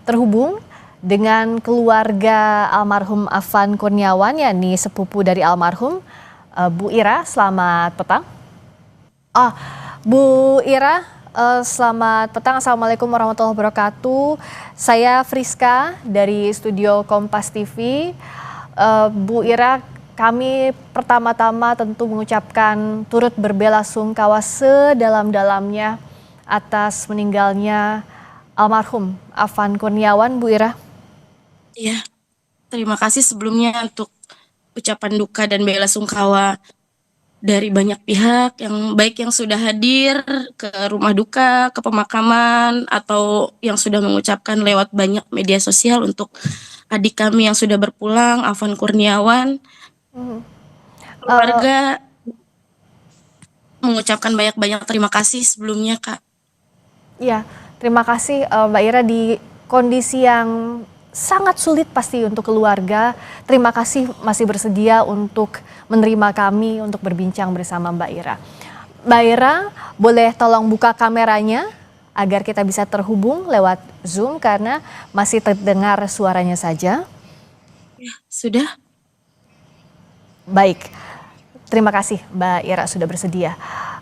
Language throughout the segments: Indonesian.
Terhubung dengan keluarga almarhum Afan Kurniawan, yakni sepupu dari almarhum, Bu Ira. Selamat petang. Ah, Bu Ira, selamat petang. Assalamualaikum warahmatullahi wabarakatuh. Saya Friska dari studio Kompas TV. Bu Ira, kami pertama-tama tentu mengucapkan turut berbelasungkawa sedalam-dalamnya atas meninggalnya almarhum Afan Kurniawan, Bu Ira. Iya, terima kasih sebelumnya untuk ucapan duka dan bela sungkawa dari banyak pihak yang baik yang sudah hadir ke rumah duka, ke pemakaman, atau yang sudah mengucapkan lewat banyak media sosial untuk adik kami yang sudah berpulang, Afan Kurniawan. Eh, Keluarga mengucapkan banyak-banyak terima kasih sebelumnya, Kak. Ya, terima kasih Mbak Ira, di kondisi yang sangat sulit pasti untuk keluarga. Terima kasih masih bersedia untuk menerima kami untuk berbincang bersama Mbak Ira. Mbak Ira, boleh tolong buka kameranya agar kita bisa terhubung lewat Zoom karena masih terdengar suaranya saja. Ya, sudah. Baik, terima kasih Mbak Ira sudah bersedia.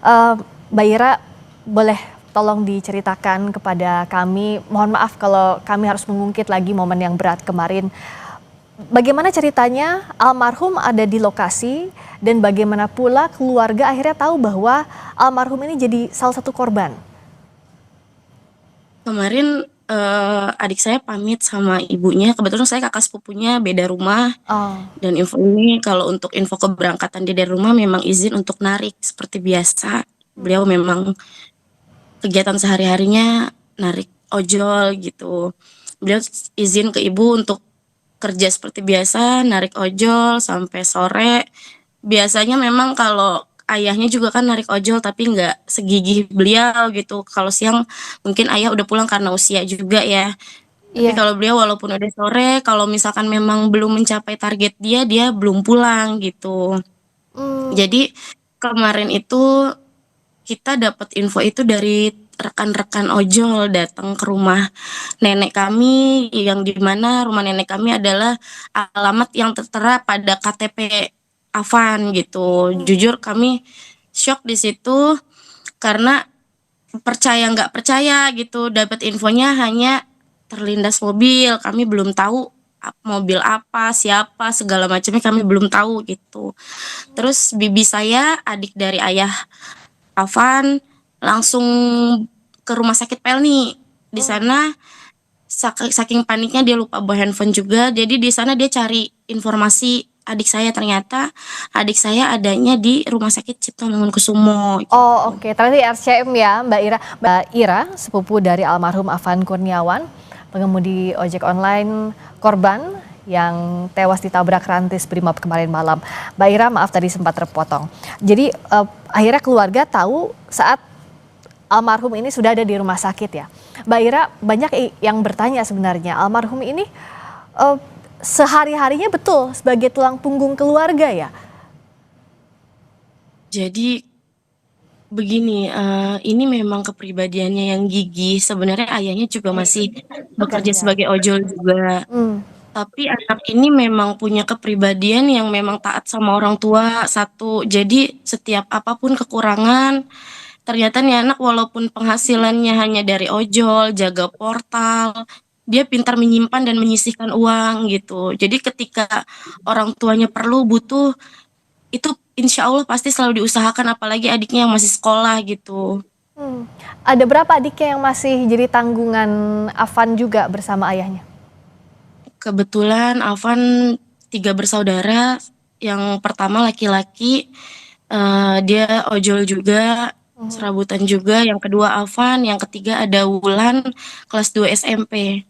Eh, Mbak Ira, boleh tolong diceritakan kepada kami, mohon maaf kalau kami harus mengungkit lagi momen yang berat kemarin. Bagaimana ceritanya almarhum ada di lokasi dan bagaimana pula keluarga akhirnya tahu bahwa almarhum ini jadi salah satu korban? Kemarin adik saya pamit sama ibunya, kebetulan saya kakak sepupunya beda rumah. Oh, Dan info ini kalau untuk info keberangkatan dia dari rumah memang izin untuk narik seperti biasa. Beliau memang kegiatan sehari-harinya narik ojol gitu. Beliau izin ke ibu untuk kerja seperti biasa, narik ojol sampai sore. Biasanya memang kalau ayahnya juga kan narik ojol tapi nggak segigih beliau gitu. Kalau siang mungkin ayah udah pulang karena usia juga ya. Tapi iya. kalau beliau walaupun udah sore, kalau misalkan memang belum mencapai target dia, dia belum pulang gitu. Hmm, Jadi kemarin itu kita dapat info itu dari rekan-rekan ojol datang ke rumah nenek kami yang di mana rumah nenek kami adalah alamat yang tertera pada KTP Afan gitu. Jujur kami shock di situ karena percaya nggak percaya gitu, dapat infonya hanya terlindas mobil, kami belum tahu mobil apa, siapa, segala macamnya kami belum tahu gitu. Terus bibi saya, adik dari ayah Afan, langsung ke rumah sakit Pelni. Di sana saking paniknya dia lupa bawa handphone juga, jadi di sana dia cari informasi adik saya, ternyata adik saya adanya di Rumah Sakit Cipto Mangunkusumo oh, gitu. oke, ternyata di RCM ya Mbak Ira. Mbak Ira, sepupu dari almarhum Afan Kurniawan, pengemudi ojek online korban yang tewas ditabrak rantis Brimob kemarin malam. Mbak Ira, maaf tadi sempat terpotong. Jadi akhirnya keluarga tahu saat almarhum ini sudah ada di rumah sakit ya. Mbak Ira, banyak yang bertanya sebenarnya, almarhum ini eh, sehari-harinya betul sebagai tulang punggung keluarga ya? Jadi begini, ini memang kepribadiannya yang gigih, sebenarnya ayahnya juga masih bekerja Bekerja. sebagai ojol juga. Hmm. Tapi anak ini memang punya kepribadian yang memang taat sama orang tua, satu. Jadi setiap apapun kekurangan, ternyata nih anak walaupun penghasilannya hanya dari ojol, jaga portal, dia pintar menyimpan dan menyisihkan uang gitu. Jadi ketika orang tuanya perlu, butuh, itu insya Allah pasti selalu diusahakan, apalagi adiknya yang masih sekolah gitu. Hmm. Ada berapa adiknya yang masih jadi tanggungan Afan juga bersama ayahnya? Kebetulan Afan 3 bersaudara, yang pertama laki-laki, dia ojol juga, serabutan juga, yang kedua Afan, yang ketiga ada Wulan, kelas 2 SMP.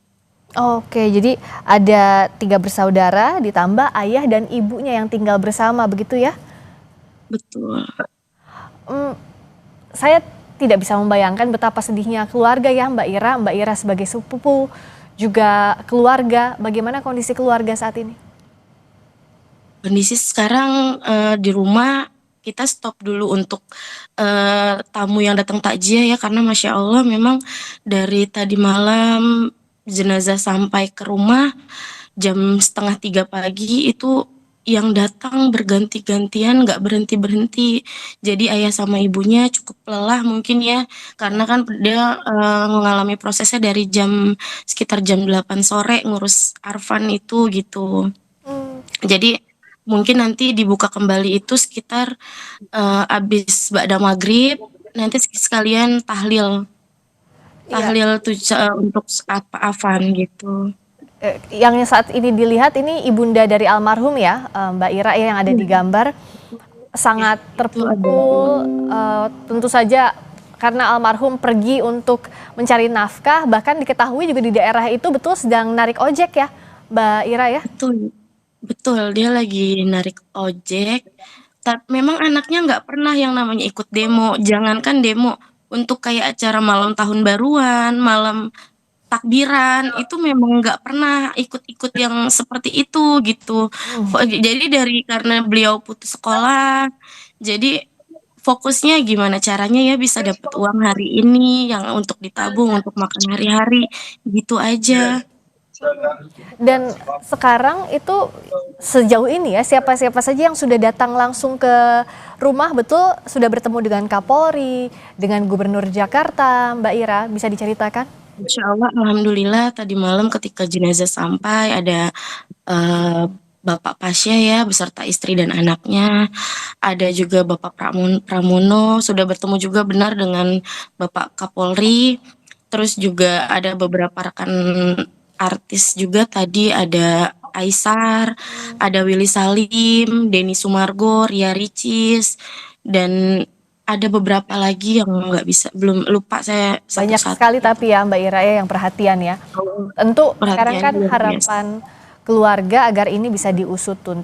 Oke, jadi ada 3 bersaudara ditambah ayah dan ibunya yang tinggal bersama begitu ya? Betul. Hmm, saya tidak bisa membayangkan betapa sedihnya keluarga ya Mbak Ira. Mbak Ira sebagai sepupu juga keluarga. Bagaimana kondisi keluarga saat ini? Kondisi sekarang, di rumah kita stop dulu untuk, tamu yang datang takziah ya, karena Masya Allah memang dari tadi malam jenazah sampai ke rumah jam 2:30 pagi, itu yang datang berganti-gantian, nggak berhenti-berhenti. Jadi ayah sama ibunya cukup lelah mungkin ya, karena kan dia mengalami prosesnya dari sekitar jam 8 sore ngurus Arfan itu gitu. Hmm, Jadi mungkin nanti dibuka kembali itu sekitar abis ba'da maghrib, nanti sekalian tahlil iya. untuk apa Afan gitu. Yang saat ini dilihat ini ibunda dari almarhum ya, Mbak Ira ya, yang ada di Iya, gambar, iya, sangat itu ada. terpukul, tentu saja karena almarhum pergi untuk mencari nafkah, bahkan diketahui juga di daerah itu betul sedang narik ojek ya, Mbak Ira ya? Betul, betul, dia lagi narik ojek. Memang anaknya nggak pernah yang namanya ikut demo, jangankan demo, untuk kayak acara malam tahun baruan, malam takbiran, itu memang nggak pernah ikut-ikut yang seperti itu gitu. Jadi karena beliau putus sekolah, jadi fokusnya gimana caranya ya bisa dapat uang hari ini yang untuk ditabung untuk makan hari-hari, gitu aja. Dan sekarang itu sejauh ini ya, siapa-siapa saja yang sudah datang langsung ke rumah, betul sudah bertemu dengan Kapolri, dengan Gubernur Jakarta, Mbak Ira, bisa diceritakan? Insya Allah, alhamdulillah tadi malam ketika jenazah sampai ada eh, Bapak Pasya ya beserta istri dan anaknya, ada juga Bapak Pramono sudah bertemu juga benar dengan Bapak Kapolri, terus juga ada beberapa rekan artis juga tadi ada Aisar, ada Willy Salim, Denny Sumargo, Ria Ricis, dan ada beberapa lagi yang nggak bisa, belum lupa saya Banyak satu-satu. sekali tapi ya Mbak Ira ya yang perhatian ya. Tentu sekarang Perhatiannya kan luar biasa. harapan keluarga agar ini bisa diusut tuntas.